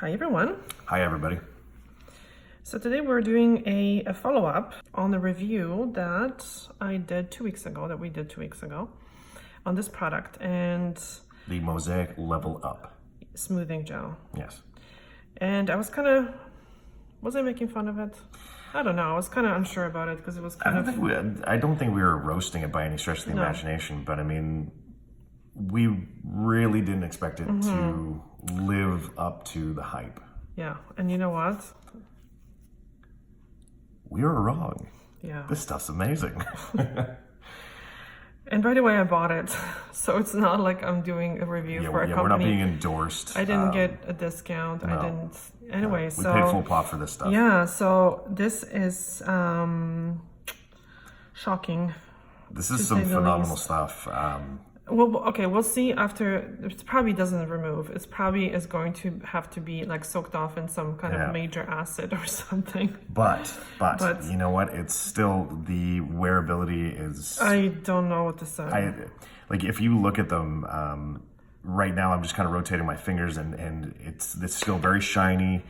Hi everyone. Hi everybody. So today we're doing a follow-up on the review that I did 2 weeks ago, that we did 2 weeks ago on this product, and The Mosaic Level Up smoothing gel. Yes. And I was I making fun of it? I don't know. I was kind of unsure about it because it was kind I don't think we were roasting it by any stretch of the imagination, but I mean, we really didn't expect it to live up to the hype. Yeah, and you know what? We were wrong. Yeah. This stuff's amazing. And by the way, I bought it, so it's not like I'm doing a review for a company. We're not being endorsed. I didn't get a discount. No. I didn't. Anyway, we so paid full pot for this stuff. Yeah. So this is shocking. This is some phenomenal stuff. Well, okay, we'll see after. It probably doesn't remove. It's probably is going to have to be like soaked off in some kind of major acid or something. But you know what? It's still, the wearability is. I don't know what to say. Like if you look at them right now, I'm just kind of rotating my fingers, and it's still very shiny.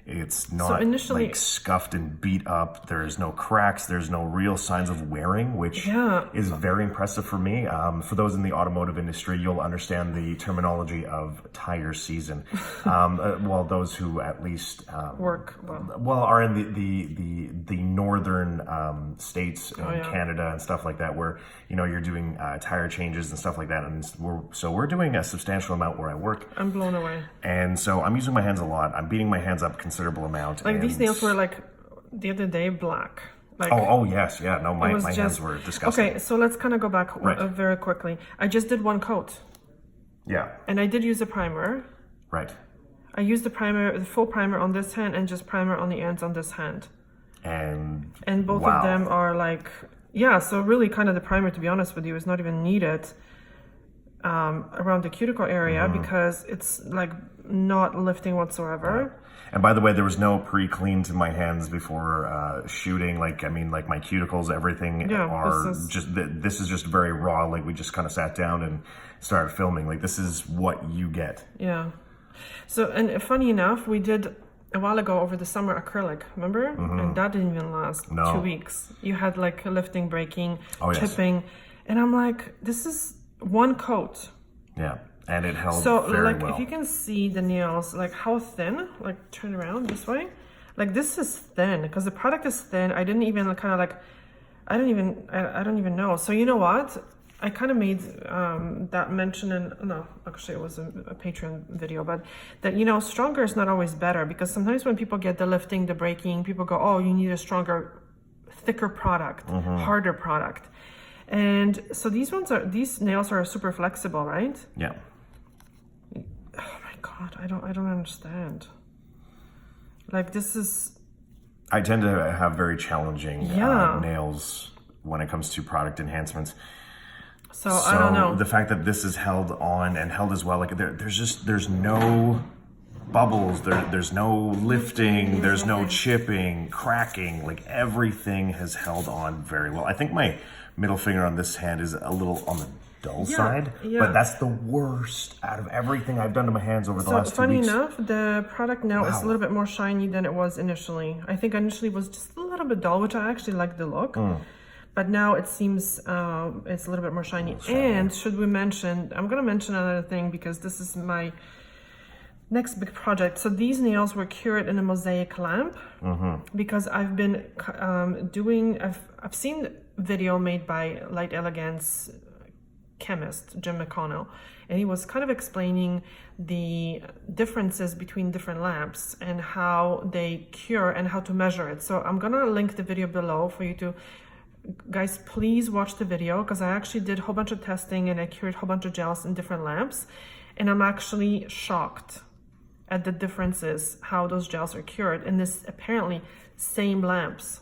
It's not like scuffed and beat up. There's no cracks. There's no real signs of wearing, which is very impressive for me. For those in the automotive industry, you'll understand the terminology of tire season. Well, those who at least work are in the northern states in Canada and stuff like that, where you're doing tire changes and stuff like that. And we're doing a substantial amount where I work. I'm blown away. And so I'm using my hands a lot. I'm beating my hands up considerable amount. Like these nails were like the other day black. Like, oh yes, yeah. No, my hands were disgusting. Okay, so let's kind of go back very quickly. I just did one coat. Yeah. And I did use a primer. Right. I used the full primer on this hand and just primer on the ends on this hand. And both of them are like, so really kind of the primer, to be honest with you, is not even needed around the cuticle area because it's like not lifting whatsoever. Yeah. And by the way, there was no pre-clean to my hands before shooting. Like, I mean, like my cuticles, everything this is just very raw. Like we just kind of sat down and started filming. Like this is what you get. Yeah. So, and funny enough, we did a while ago over the summer acrylic, remember? And that didn't even last 2 weeks. You had like lifting, breaking, chipping. And I'm like, this is one coat. Yeah. And it held very well. If you can see the nails, like how thin, like turn around this way, like this is thin because the product is thin. I didn't even I don't even know. So you know what? I kind of made that mention actually it was a Patreon video, but that, stronger is not always better, because sometimes when people get the lifting, the breaking, people go, oh, you need a stronger, thicker product, harder product. And so these nails are super flexible, right? Yeah. Oh my God, I don't understand. Like this is. I tend to have very challenging nails when it comes to product enhancements. So I don't know. The fact that this is held on and held as well, like there's no bubbles, there's no lifting, there's no chipping, cracking, like everything has held on very well. I think my middle finger on this hand is a little on the dull side, but that's the worst out of everything I've done to my hands over the last 2 weeks. Funny enough, the product now is a little bit more shiny than it was initially. I think initially it was just a little bit dull, which I actually like the look. But now it seems it's a little bit more shiny. And should we mention, I'm going to mention another thing because this is my next big project. So these nails were cured in a Mosaic lamp because I've been I've seen video made by Light Elegance chemist Jim McConnell, and he was kind of explaining the differences between different lamps and how they cure and how to measure it. So I'm gonna link the video below for you to, guys, please watch the video, because I actually did a whole bunch of testing and I cured a whole bunch of gels in different lamps, and I'm actually shocked at the differences how those gels are cured in this apparently same lamps.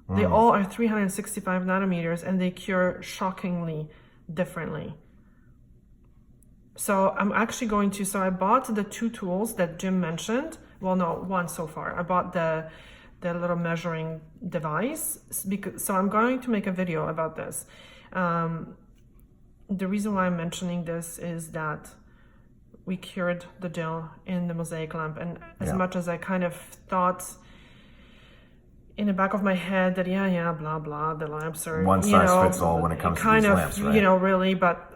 They all are 365 nanometers and they cure shockingly differently. So I'm actually going to, I bought the 2 tools that Jim mentioned. Well, no, 1 so far. I bought the little measuring device, so I'm going to make a video about this. The reason why I'm mentioning this is that we cured the gel in the Mosaic lamp. And as much as I kind of thought in the back of my head that blah blah, the lamps are one size fits all when it comes to these lamps, right? You know, really, but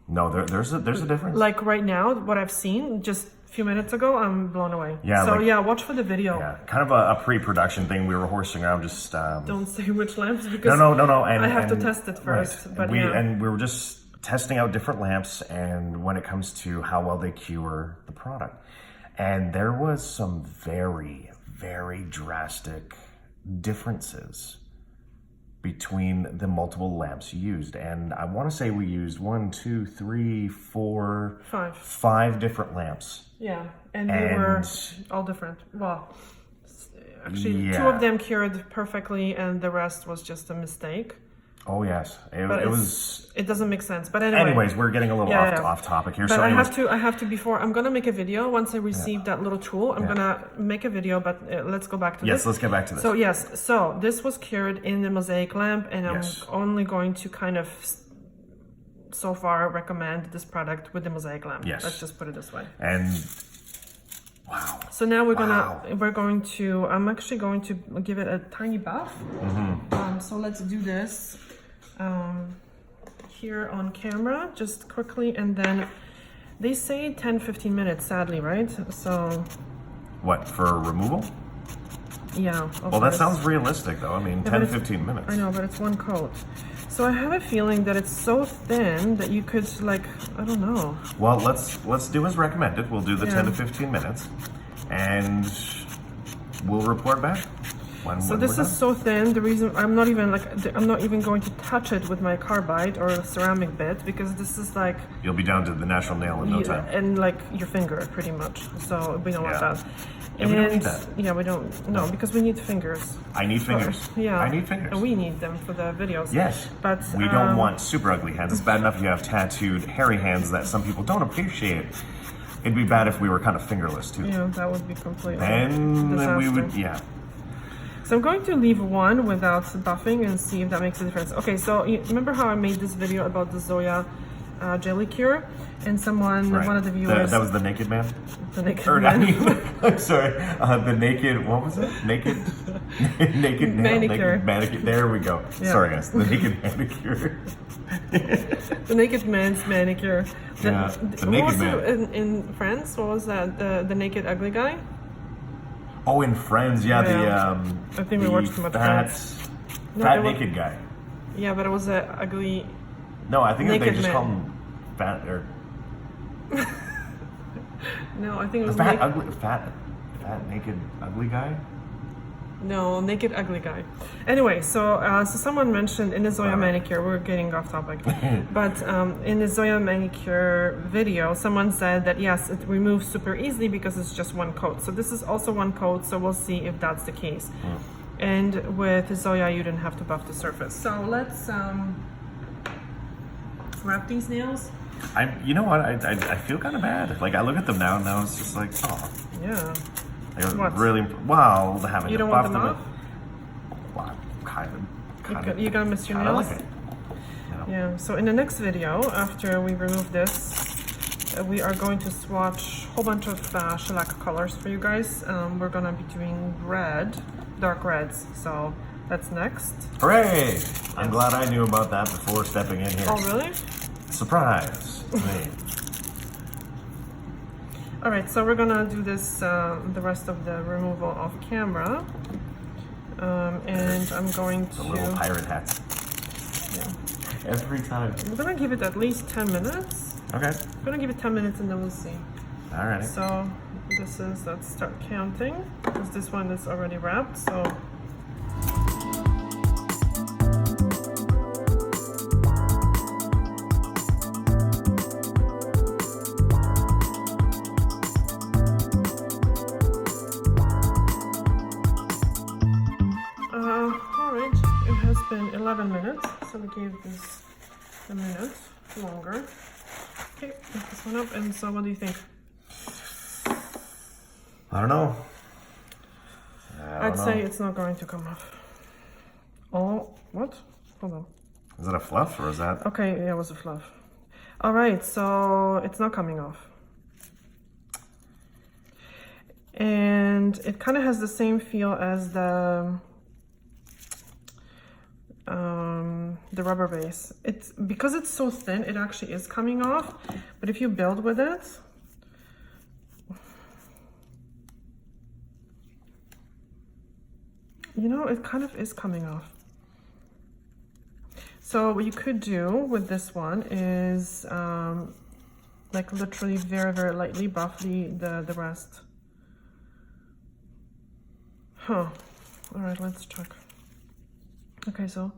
no, there's a difference. Like right now, what I've seen just a few minutes ago, I'm blown away. Yeah. So like, watch for the video. Yeah, kind of a pre-production thing. We were horsing around, just don't say which lamps because no. And I have to test it first. Right. But we were just testing out different lamps, and when it comes to how well they cure the product, and there was some very, very drastic differences between the multiple lamps used. And I want to say we used 5 different lamps. Yeah, and they were all different. Well, actually, 2 of them cured perfectly, and the rest was just a mistake. Oh yes, it doesn't make sense. But anyways, we're getting a little off topic here. But so I have to before I'm gonna make a video once I receive that little tool. I'm gonna make a video, but let's go back to this. Yes, let's get back to this. So this was cured in the Mosaic lamp, and I'm only going to kind of so far recommend this product with the Mosaic lamp. Yes, let's just put it this way. And wow. So now I'm actually going to give it a tiny buff. So let's do this here on camera, just quickly, and then they say 10-15 minutes, sadly, right? So what, for removal? Yeah. Well, that sounds realistic, though. I mean, 10-15 minutes. I know, but it's one coat. So I have a feeling that it's so thin that you could, like, I don't know. Well, let's do as recommended. We'll do the 10 to 15 minutes, and we'll report back. So this is so thin. The reason I'm not even going to touch it with my carbide or a ceramic bit, because this is like you'll be down to the natural nail in no time, and like your finger pretty much. So we don't want that. And we don't need that. Yeah, we don't. No, because we need fingers. I need fingers. I need fingers. And we need them for the videos. Yes, but we don't want super ugly hands. It's bad enough you have tattooed, hairy hands that some people don't appreciate. It'd be bad if we were kind of fingerless too. Yeah, that would be completely. Then we would, So I'm going to leave one without buffing and see if that makes a difference. Okay, so remember how I made this video about the Zoya jelly cure? And someone, one of the viewers... That was the naked man? The naked man. I'm sorry. The naked, what was it? Naked nail? Manicure. Naked manicure. There we go. Yeah. Sorry, guys. The naked manicure. The naked man's manicure. The naked man. In France, what was that? The naked ugly guy? Oh, in Friends, I think we watched too much Friends. Fat naked guy. Yeah, but it was an ugly. No, I think they just call him fat or. No, I think it was fat naked ugly guy. No, naked ugly guy. Anyway, so someone mentioned in the Zoya manicure, we're getting off topic, but in the Zoya manicure video, someone said that yes, it removes super easily because it's just one coat. So this is also one coat, so we'll see if that's the case. And with Zoya, you didn't have to buff the surface. So let's wrap these nails. You know what? I feel kind of bad. Like I look at them now, and now it's just like, oh. Yeah. What? Really? Wow, having you to don't buff want them off? Well, kind of. You're gonna miss your nails? Like it. Yeah. So in the next video, after we remove this, we are going to swatch a whole bunch of shellac colors for you guys. We're gonna be doing red, dark reds. So that's next. Hooray! I'm glad I knew about that before stepping in here. Oh, really? Surprise! All right, so we're gonna do this, the rest of the removal off camera, and I'm going to... The little pirate hats. Yeah. Every time. We're gonna give it at least 10 minutes. Okay. I'm gonna give it 10 minutes and then we'll see. All right. So let's start counting, because this one is already wrapped, so... Alright, it has been 11 minutes, so we gave this a minute longer. Okay, pick this one up, and so what do you think? I don't know. I'd say it's not going to come off. Oh, what? Hold on. Is that a fluff, or is that... Okay, yeah, it was a fluff. All right, so it's not coming off. And it kind of has the same feel as the rubber base. It's because it's so thin, it actually is coming off. But if you build with it, you know, it kind of is coming off. So what you could do with this one is like literally very, very lightly buff the rest. Huh. All right, let's check. Okay, so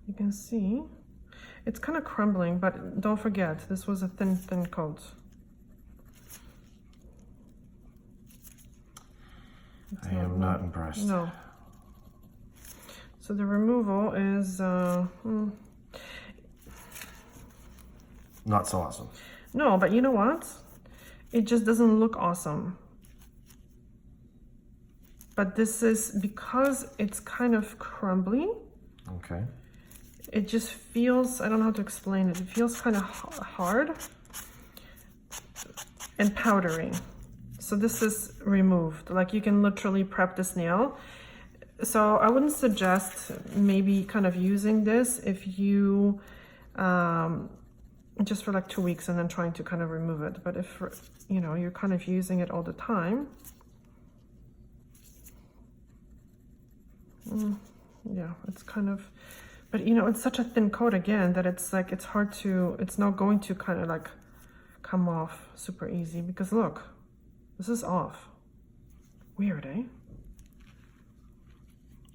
you can see it's kind of crumbling, but don't forget, this was a thin coat. I am not impressed. No. So the removal is not so awesome. No, but you know what? It just doesn't look awesome. But this is because it's kind of crumbly. Okay. It just feels, I don't know how to explain it. It feels kind of hard and powdery. So this is removed. Like you can literally prep this nail. So I wouldn't suggest maybe kind of using this if you, just for like 2 weeks and then trying to kind of remove it. But if, you know, you're kind of using it all the time. Yeah, it's kind of, but you know, it's such a thin coat again that it's like, it's hard to, it's not going to kind of like come off super easy because look, this is off. Weird, eh?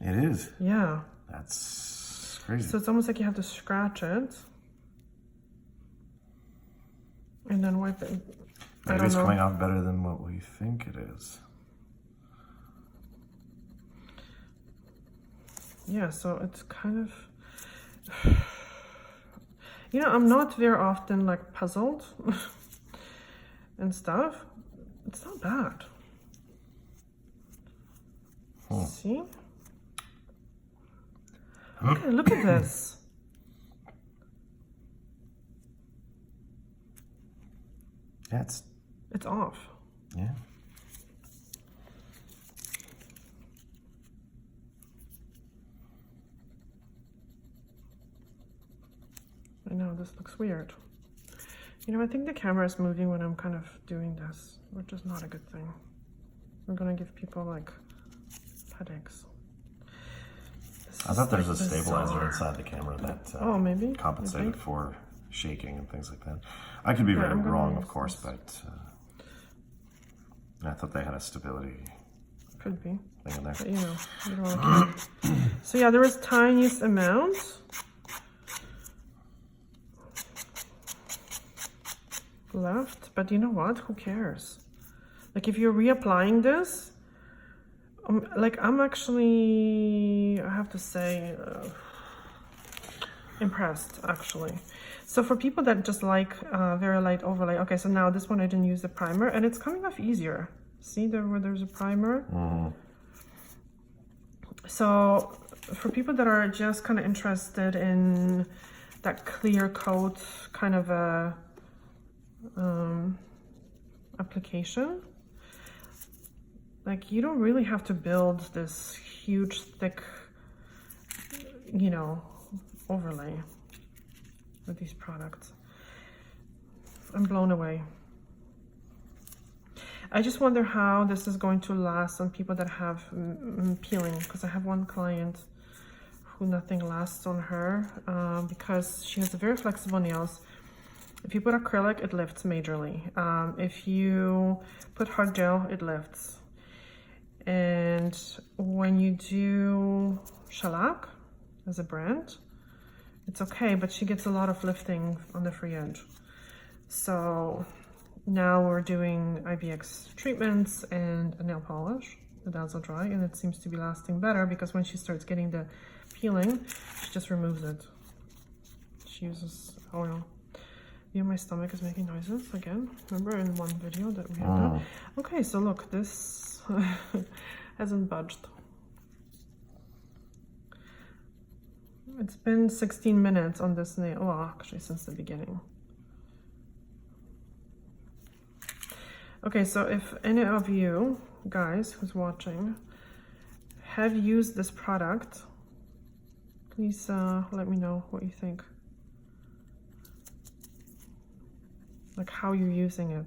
It is. Yeah. That's crazy. So it's almost like you have to scratch it and then wipe it. Maybe it's coming out better than what we think it is. Yeah, so it's kind of, you know, I'm not very often like puzzled and stuff. It's not bad. See? Okay, look at this. Yeah, it's off. Yeah. I know, this looks weird. You know, I think the camera is moving when I'm kind of doing this, which is not a good thing. We're gonna give people like headaches. I thought there's a stabilizer inside the camera that maybe compensated for shaking and things like that. I could be very wrong, of course, but I thought they had a stability. Could be. Thing in there. But, you know, you don't want to So yeah, there was tiniest amount. Left, but you know what? Who cares? Like if you're reapplying this, like I'm actually, I have to say, impressed actually. So for people that just like very light overlay, okay, so now this one I didn't use the primer and it's coming off easier. See there where there's a primer? So for people that are just kind of interested in that clear coat kind of a application, like you don't really have to build this huge thick, you know, overlay with these products. I'm blown away. I just wonder how this is going to last on people that have peeling, because I have one client who nothing lasts on her because she has very flexible nails. If you put acrylic, it lifts majorly. If you put hard gel, it lifts. And when you do shellac as a brand, it's okay, but she gets a lot of lifting on the free edge. So now we're doing IBX treatments and a nail polish, the Dazzle Dry, and it seems to be lasting better because when she starts getting the peeling, she just removes it. She uses oil. Yeah, my stomach is making noises again. Remember in one video that we had done? Okay, so look, this hasn't budged. It's been 16 minutes on this nail. Well, actually, since the beginning. Okay, so if any of you guys who's watching have used this product, please let me know what you think. Like how you're using it.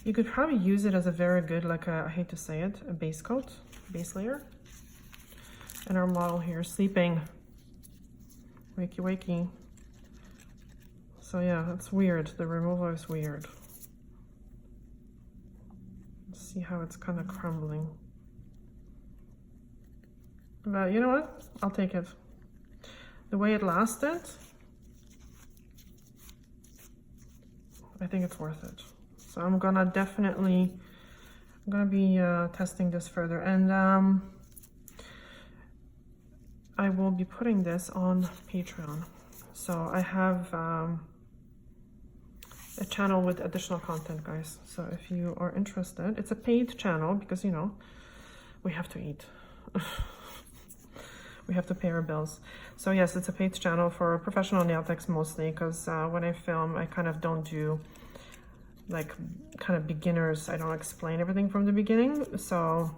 You could probably use it as a very good, like a, I hate to say it, a base coat, base layer. And our model here is sleeping. Wakey, wakey. So yeah, that's weird. The removal is weird. Let's see how it's kind of crumbling. But you know what? I'll take it. The way it lasted, I think it's worth it. So I'm gonna definitely, I'm gonna be testing this further, and I will be putting this on Patreon. So I have a channel with additional content, guys. So if you are interested, it's a paid channel because, you know, we have to eat. We have to pay our bills. So yes, it's a paid channel for professional nail techs mostly, because when I film, I kind of don't do like kind of beginners. I don't explain everything from the beginning. So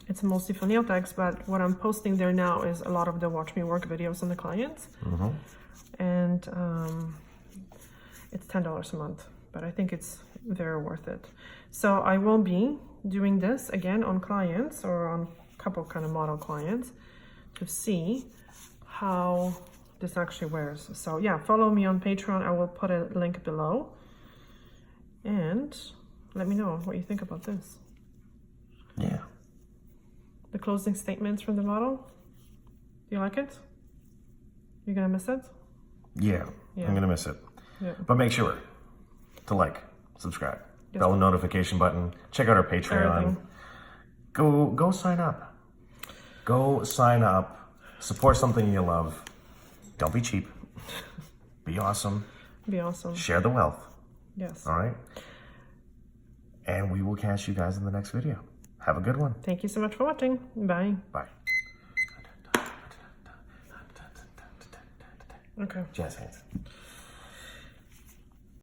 it's mostly for nail techs, but what I'm posting there now is a lot of the watch me work videos on the clients. And it's $10 a month, but I think it's very worth it. So I will be doing this again on clients, or on a couple kind of model clients, to see how this actually wears. So yeah, follow me on Patreon. I will put a link below, and let me know what you think about this. Yeah. The closing statements from the model. Do you like it? You're gonna miss it? Yeah, I'm gonna miss it. Yeah. But make sure to like, subscribe, bell notification button, check out our Patreon. Go sign up. Go sign up. Support something you love. Don't be cheap. Be awesome. Be awesome. Share the wealth. Yes. All right. And we will catch you guys in the next video. Have a good one. Thank you so much for watching. Bye. Bye. Okay. Jazz hands.